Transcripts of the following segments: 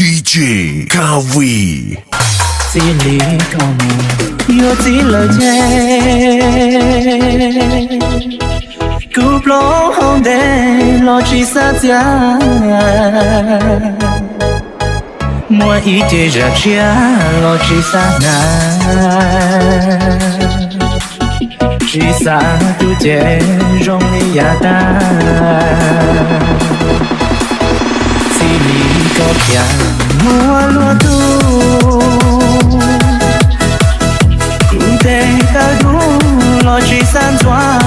DJ Kawi. Chỉ lý con yêu chỉ lời chê cúp lỗ không để lo chỉ xa giá mua ý chế ra chia lo chỉ xa na chỉ xa tu chế rong đi ya ta chỉ lý có kia mua lúa tu cũng thế ta đúng lo chỉ san xóa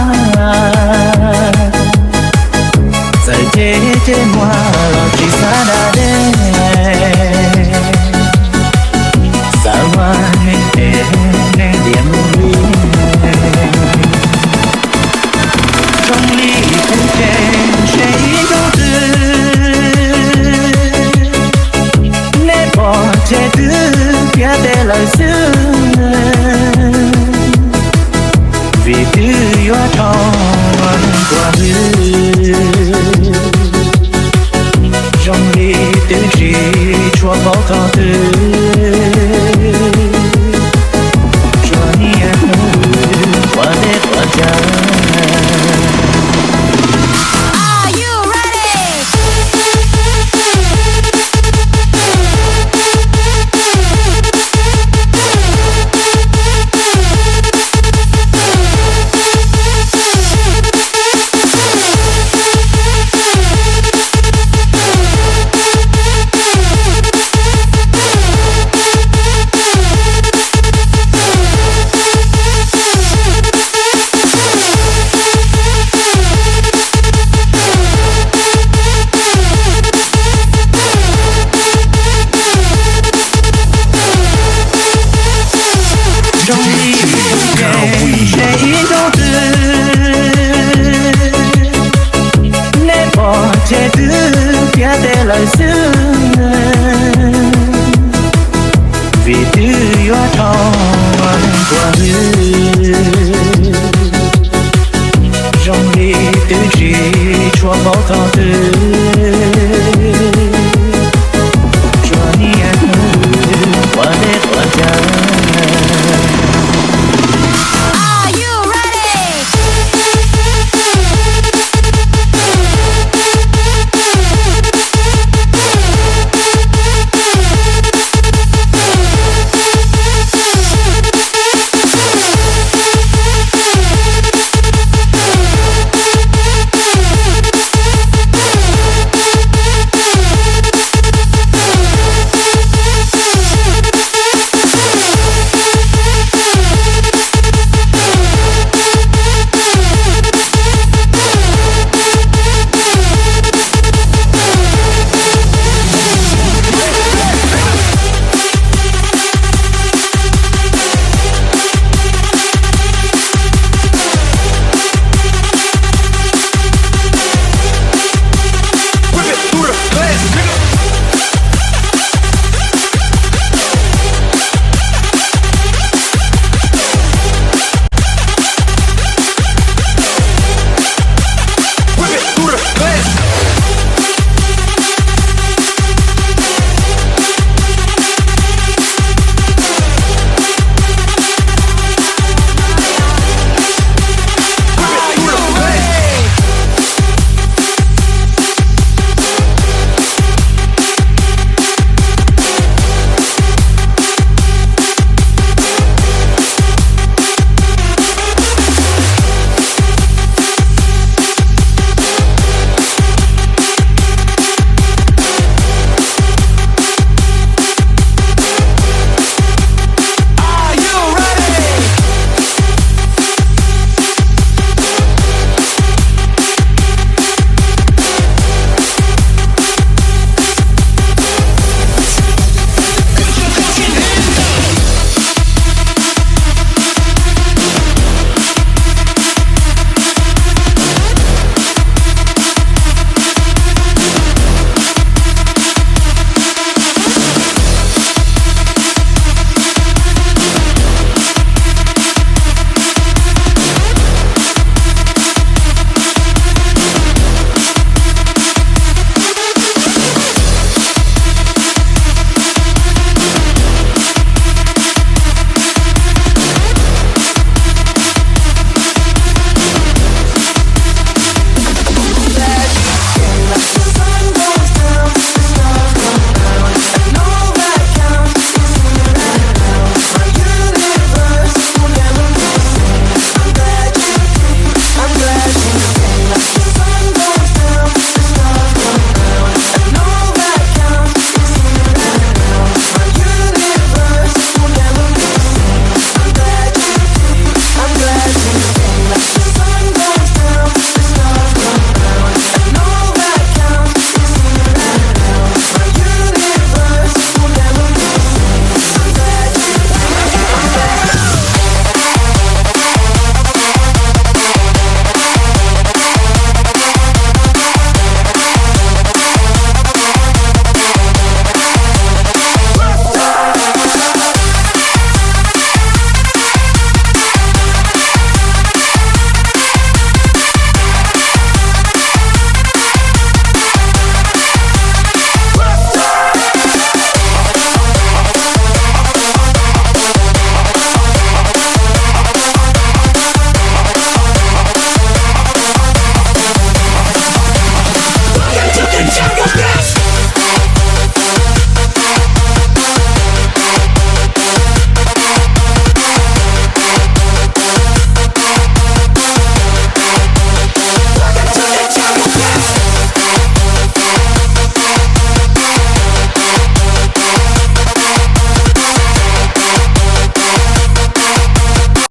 giờ thế thế mua lo chỉ xa đã đến sao mà nên nên điểm lui trong ly không kèm chế đâu tư nên bỏ chế tư kia để lời xưa vì tư yêu thon qua hư trong ly tư chỉ cho bỏ khó tư cho nhẹ qua để qua cha. Lời xưa vì tư yêu thon qua hư trong đi tư chỉ cho bỏ khó tư